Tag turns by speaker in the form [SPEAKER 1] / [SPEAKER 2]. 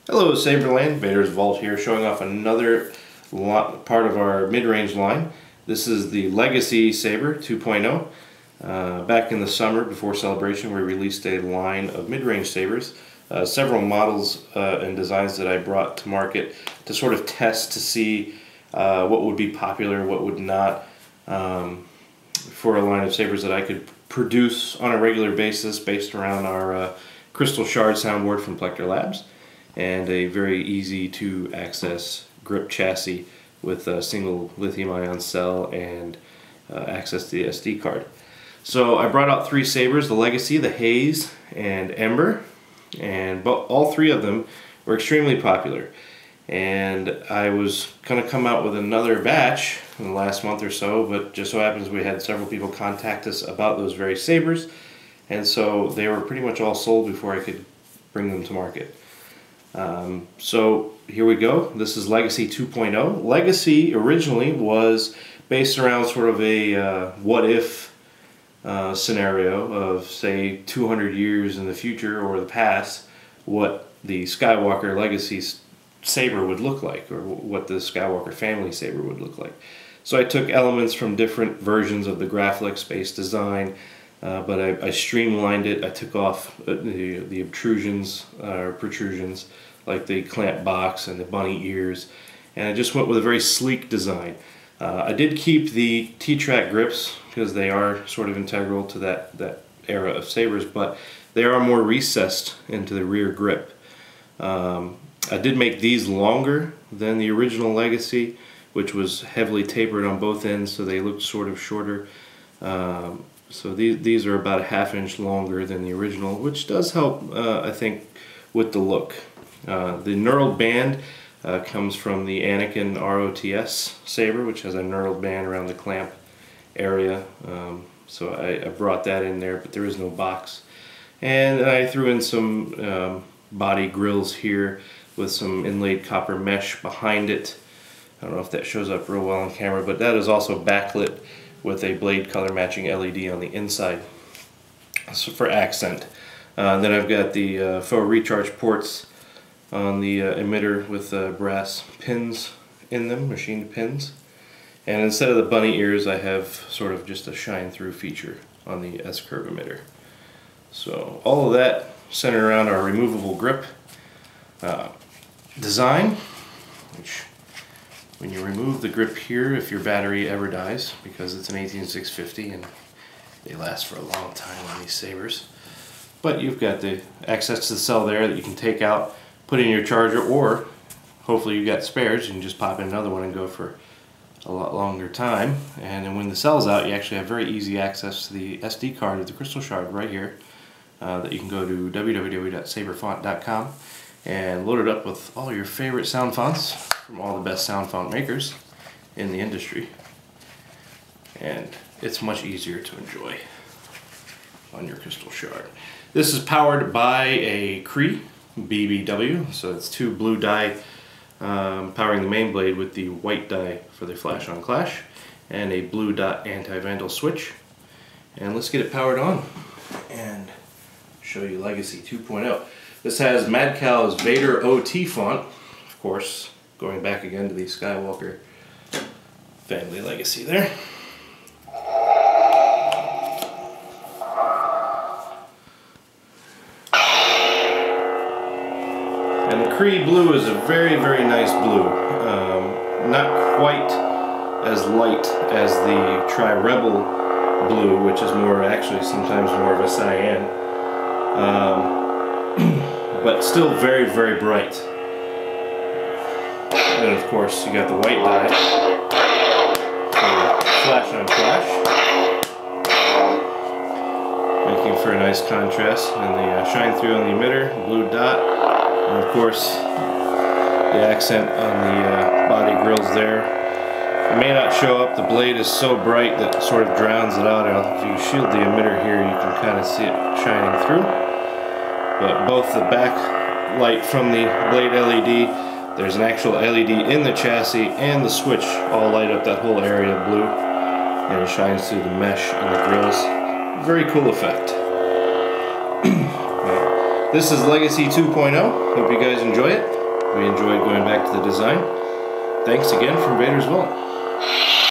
[SPEAKER 1] Hello Saberland, Vader's Vault here, showing off another part of our mid-range line. This is the Legacy Saber 2.0. Back in the summer before Celebration we released a line of mid-range sabers. Several models and designs that I brought to market to sort of test to see what would be popular, what would not, for a line of sabers that I could produce on a regular basis based around our crystal shard soundboard from Plector Labs, and a very easy to access grip chassis with a single lithium-ion cell and access to the SD card. So I brought out three sabers: the Legacy, the Haze, and Ember, and all three of them were extremely popular. And I was going to come out with another batch in the last month or so, but just so happens we had several people contact us about those very sabers, and so they were pretty much all sold before I could bring them to market. So here we go. This is Legacy 2.0. Legacy originally was based around sort of a what-if scenario of, say, 200 years in the future or the past, what the Skywalker Legacy saber would look like, or what the Skywalker family saber would look like. So I took elements from different versions of the Graflex-based design, but I streamlined it. I took off the obtrusions or protrusions, like the clamp box and the bunny ears, and I just went with a very sleek design. I did keep the T-track grips because they are sort of integral to that era of sabers, but they are more recessed into the rear grip. I did make these longer than the original Legacy, which was heavily tapered on both ends, so they looked sort of shorter. So these are about a ½ inch longer than the original, which does help, I think, with the look. The knurled band comes from the Anakin ROTS saber, which has a knurled band around the clamp area. So I brought that in there, but there is no box. And I threw in some body grills here with some inlaid copper mesh behind it. I don't know if that shows up real well on camera, but that is also backlit with a blade color matching LED on the inside, so for accent. Then I've got the faux recharge ports on the emitter with brass pins in them, machined pins. And instead of the bunny ears, I have sort of just a shine through feature on the S-curve emitter. So all of that centered around our removable grip design, which, when you remove the grip here, if your battery ever dies, because it's an 18650 and they last for a long time on these sabers, but you've got the access to the cell there that you can take out, put in your charger, or hopefully you've got spares, you can just pop in another one and go for a lot longer time. And then when the cell's out, you actually have very easy access to the SD card of the crystal shard right here, that you can go to www.saberfont.com and load it up with all your favorite sound fonts from all the best sound font makers in the industry. And it's much easier to enjoy on your crystal shard. This is powered by a Cree BBW, so it's two blue die powering the main blade with the white die for the flash on clash, and a blue dot anti-vandal switch. And let's get it powered on and show you Legacy 2.0. This has Mad Cal's Vader OT font, of course, going back again to the Skywalker family legacy there. And the Cree blue is a very, very nice blue. Not quite as light as the Tri-Rebel blue, which is more, actually sometimes more of a cyan. But still very, very bright. And of course you got the white die for flash on clash, making for a nice contrast, and the shine through on the emitter, blue dot, and of course the accent on the body grills there. It may not show up, the blade is so bright that it sort of drowns it out. If you shield the emitter here, you can kind of see it shining through. But both the back light from the blade LED, there's an actual LED in the chassis, and the switch all light up that whole area blue, and it shines through the mesh and the grills. Very cool effect. This is Legacy 2.0. Hope you guys enjoy it. we enjoyed going back to the design. Thanks again from Vader's Vault.